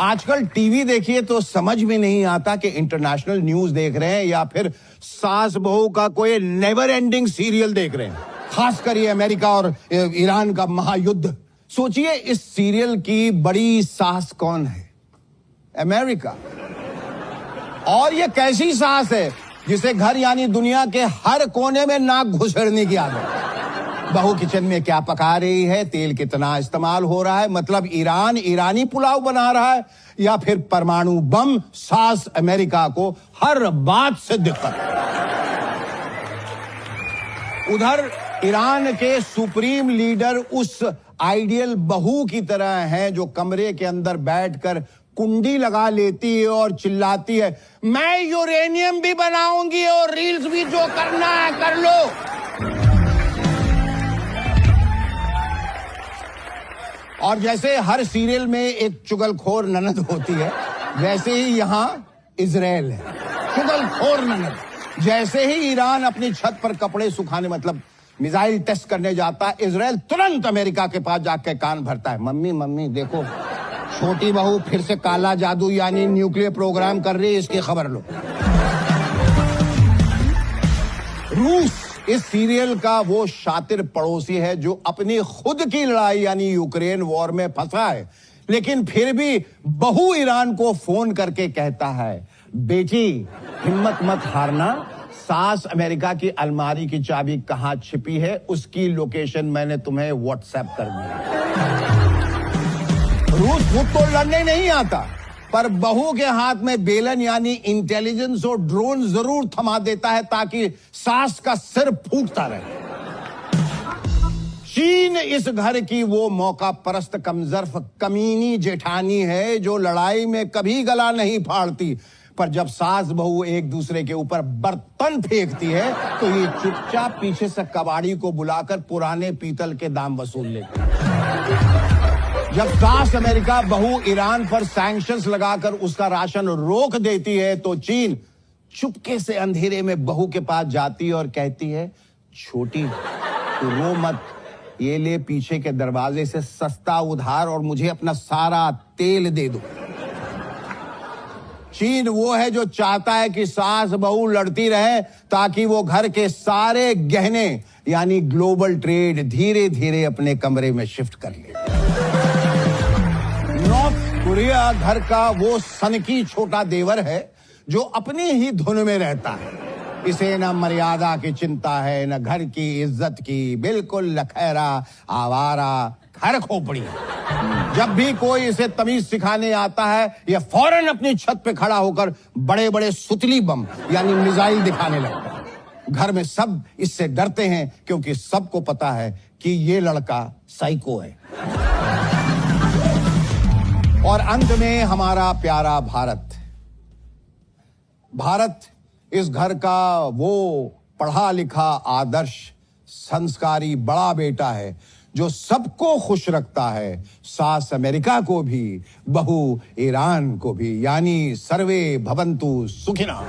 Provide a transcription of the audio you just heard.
आजकल टीवी देखिए तो समझ में नहीं आता कि इंटरनेशनल न्यूज देख रहे हैं या फिर सास बहू का कोई नेवर एंडिंग सीरियल देख रहे हैं। खासकर ये अमेरिका और ईरान का महायुद्ध। सोचिए इस सीरियल की बड़ी सास कौन है? अमेरिका। और ये कैसी सास है जिसे घर यानी दुनिया के हर कोने में नाक घुसेड़ने की आदत। बहू किचन में क्या पका रही है, तेल कितना इस्तेमाल हो रहा है, मतलब ईरान ईरानी पुलाव बना रहा है या फिर परमाणु बम। सास अमेरिका को हर बात से दिक्कत। उधर ईरान के सुप्रीम लीडर उस आइडियल बहू की तरह हैं जो कमरे के अंदर बैठकर कुंडी लगा लेती है और चिल्लाती है, मैं यूरेनियम भी बनाऊंगी और रील्स भी, जो करना है कर लो। और जैसे हर सीरियल में एक चुगलखोर ननद होती है, वैसे ही यहां इजराइल है, चुगलखोर ननद। जैसे ही ईरान अपनी छत पर कपड़े सुखाने मतलब मिसाइल टेस्ट करने जाता है, इजराइल तुरंत अमेरिका के पास जाकर कान भरता है, मम्मी मम्मी देखो, छोटी बहू फिर से काला जादू यानी न्यूक्लियर प्रोग्राम कर रही है, इसकी खबर लो। रूस इस सीरियल का वो शातिर पड़ोसी है जो अपनी खुद की लड़ाई यानी यूक्रेन वॉर में फंसा है, लेकिन फिर भी बहू ईरान को फोन करके कहता है, बेटी हिम्मत मत हारना, सास अमेरिका की अलमारी की चाबी कहां छिपी है उसकी लोकेशन मैंने तुम्हें व्हाट्सएप कर दी। रूस खुद तो लड़ने नहीं आता, पर बहू के हाथ में बेलन यानी इंटेलिजेंस और ड्रोन जरूर थमा देता है ताकि सास का सिर फूटता रहे। चीन इस घर की वो मौका परस्त कमजर्फ कमीनी जेठानी है जो लड़ाई में कभी गला नहीं फाड़ती, पर जब सास बहू एक दूसरे के ऊपर बर्तन फेंकती है तो ये चुपचाप पीछे से कबाड़ी को बुलाकर पुराने पीतल के दाम वसूल लेती है। जब सास अमेरिका बहू ईरान पर सैंक्शंस लगाकर उसका राशन रोक देती है तो चीन चुपके से अंधेरे में बहू के पास जाती है और कहती है, छोटी तू रो मत, ये ले पीछे के दरवाजे से सस्ता उधार और मुझे अपना सारा तेल दे दो। चीन वो है जो चाहता है कि सास बहू लड़ती रहे ताकि वो घर के सारे गहने यानी ग्लोबल ट्रेड धीरे धीरे अपने कमरे में शिफ्ट कर ले। नॉर्थ कोरिया घर का वो सनकी छोटा देवर है जो अपनी ही धुन में रहता है। इसे न मर्यादा की चिंता है न घर की इज्जत की, बिल्कुल लखैरा आवारा घर खोपड़ी। जब भी कोई इसे तमीज सिखाने आता है यह फौरन अपनी छत पे खड़ा होकर बड़े बड़े सुतली बम यानी मिसाइल दिखाने लगता है। घर में सब इससे डरते हैं क्योंकि सबको पता है कि ये लड़का साइको है। और अंत में हमारा प्यारा भारत। भारत इस घर का वो पढ़ा लिखा आदर्श संस्कारी बड़ा बेटा है जो सबको खुश रखता है, सास अमेरिका को भी बहू ईरान को भी, यानी सर्वे भवन्तु सुखिनः।